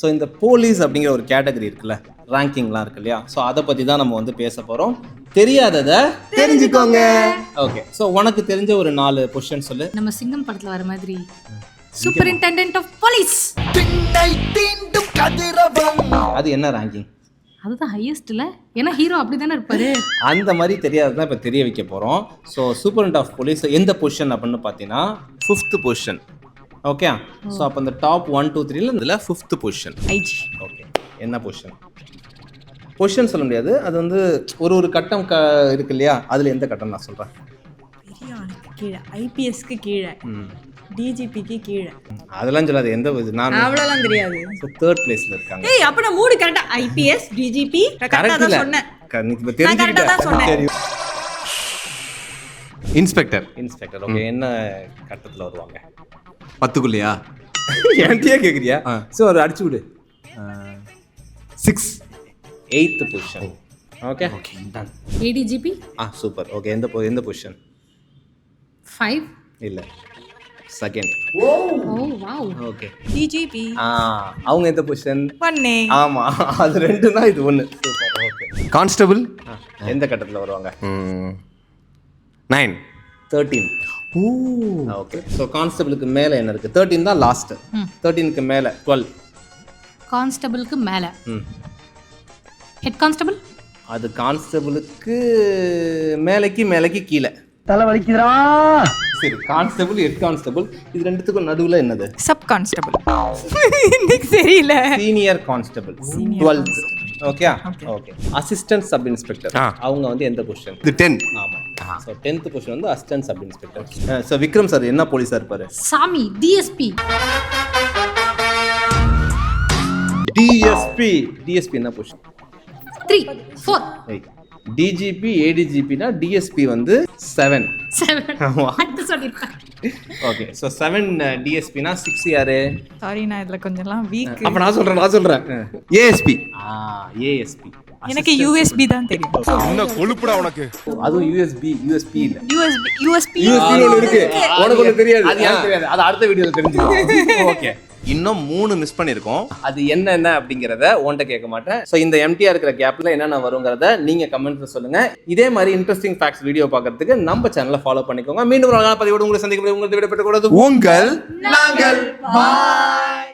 So இந்த police அப்படிங்கிற ஒரு கேட்டகரி இருக்குல்ல, ரேங்கிங்லாம் இருக்கு இல்லையா, ஸோ அதை பற்றி தான் நம்ம வந்து பேச போகிறோம். தெரியாததை தெரிஞ்சுக்கோங்க. ஓகே, ஸோ உனக்கு தெரிஞ்ச ஒரு 4 பொசிஷன் சொல்லு. நம்ம சிங்கம் படத்தில் வர மாதிரி சூப்பரிண்டெண்டன்ட் ஆஃப் போலீஸ். அது என்ன ரேங்கிங்? அதுதான் ஹையஸ்ட்ல, ஏன்னா ஹீரோ அப்படி தானே இருப்பாரு. அந்த மாதிரி தெரியாததான் இப்போ தெரிய வைக்க போகிறோம். ஸோ சூப்பரிண்ட் ஆஃப் போலீஸ் எந்த பொசிஷன் அப்படின்னு பார்த்தீங்கன்னா 5th பொசிஷன். ஓகே, ஸோ அப்போ இந்த டாப் 1 2 3ல இதில் 5th பொசிஷன் ஐஜி. ஓகே, என்ன பொசிஷன் சொல்ல முடியாது, அது வந்து ஒரு கட்டம் இருக்கு இல்லையா, அதில் எந்த கட்டம் நான் சொல்கிறேன். பெரிய ஆளுக்கு கீழே, ஐபிஎஸ்க்கு கீழே, டிஜிபிக்கு கீழே, அதெல்லாம் சொல்லாது. எந்த நான் அவ்வளோலாம் தெரியாது. 3rd பிளேஸ்ல இருக்காங்க. ஏய், அப்ப நான் 3 கரெக்டா ஐபிஎஸ் டிஜிபி கரெக்ட்டா தான் சொன்னேன். தெரிஞ்சுக்கிட்டேன். இன்ஸ்பெக்டர். ஓகே, என்ன கட்டத்துல வருவாங்க? 10க்குள்ளயா? என்கிட்டயே கேக்குறியா? சோ ஒரு அடிச்சு விடு. 6. 8th position. Okay done. ADGP. Super. Okay, எந்த பொசிஷன்? 5. இல்ல, 2nd. ஓ வாவ். Okay, DGP. அவங்க எந்த பொசிஷன்? 1. ஆமா, அது 2 தான், இது 1. சூப்பர். ஓகே, கான்ஸ்டபிள் எந்த கட்டத்துல வருவாங்க? 9. 13. ஓகே, ஸோ கான்ஸ்டபிளுக்கு மேலே என்ன இருக்கு? 13 தான் லாஸ்ட். 13க்கு மேலே 12. கான்ஸ்டபிளுக்கு மேலே ஹெட் கான்ஸ்டபிள். அது கான்ஸ்டபிளுக்கு மேலைக்கு கீழே. தலை வலிக்குதுடா. சரி, கான்ஸ்டபிள், ஹெட் கான்ஸ்டபிள், இது ரெண்டுத்துக்கும் நடுவில் என்னது? Sub constable. இன்னைக்கு தெரியல. Senior constable 12th. Okay. Okay, assistant sub inspector அவங்க வந்து எந்த பொசிஷன்? இது 10. ஆமா, ஸோ 10th பொசிஷன் வந்து assistant sub inspector. So Vikram sir என்ன போலீஸா இருப்பாரு? சாமி டிஎஸ்பி. டிஎஸ்பி என்ன பொசிஷன்? 3 4. டிஜிபி ஏடிஜிபினா டிஎஸ்பி வந்து 7. ஆமா, அது சொல்லிருக்கேன். ஓகே, ஸோ 7 டிஎஸ்பினா 6 யாரு? சாரி, நான் இதுல கொஞ்சம்லாம் வீக். அப்ப நான் சொல்றேன். ஏஎஸ்பி. ஏஎஸ்பி. எனக்கு யூஎஸ்பி தான் தெரியும். என்ன கொழுப்புடா உனக்கு? அதுவும் யூஎஸ்பி இல்ல, யூஎஸ்பி ஒன்னு இருக்கு, உனக்கு ஒன்னு தெரியாது. அது எனக்கு தெரியாது, அது அடுத்த வீடியோல தெரிஞ்சுக்கலாம். ஓகே, இன்னும் 3 மிஸ் பண்ணிருக்கோம். அது என்ன அப்படிங்கறத உன்கிட்ட கேட்க மாட்டேன். ஸோ இந்த எம்டிஆர் இருக்கிற கேப்ல என்னென்ன வருங்கிறத நீங்க கமெண்ட்ல சொல்லுங்க. இதே மாதிரி இன்ட்ரெஸ்டிங் ஃபேக்ட்ஸ் வீடியோ பார்க்கறதுக்கு நம்ம சேனலை ஃபாலோ பண்ணிக்கோங்க. மீண்டும் ஒரு நாள் பதிவோடு உங்களை சந்திக்க உங்களை விட பெற்ற கூடாது. உங்கள் நாங்கள். பாய்.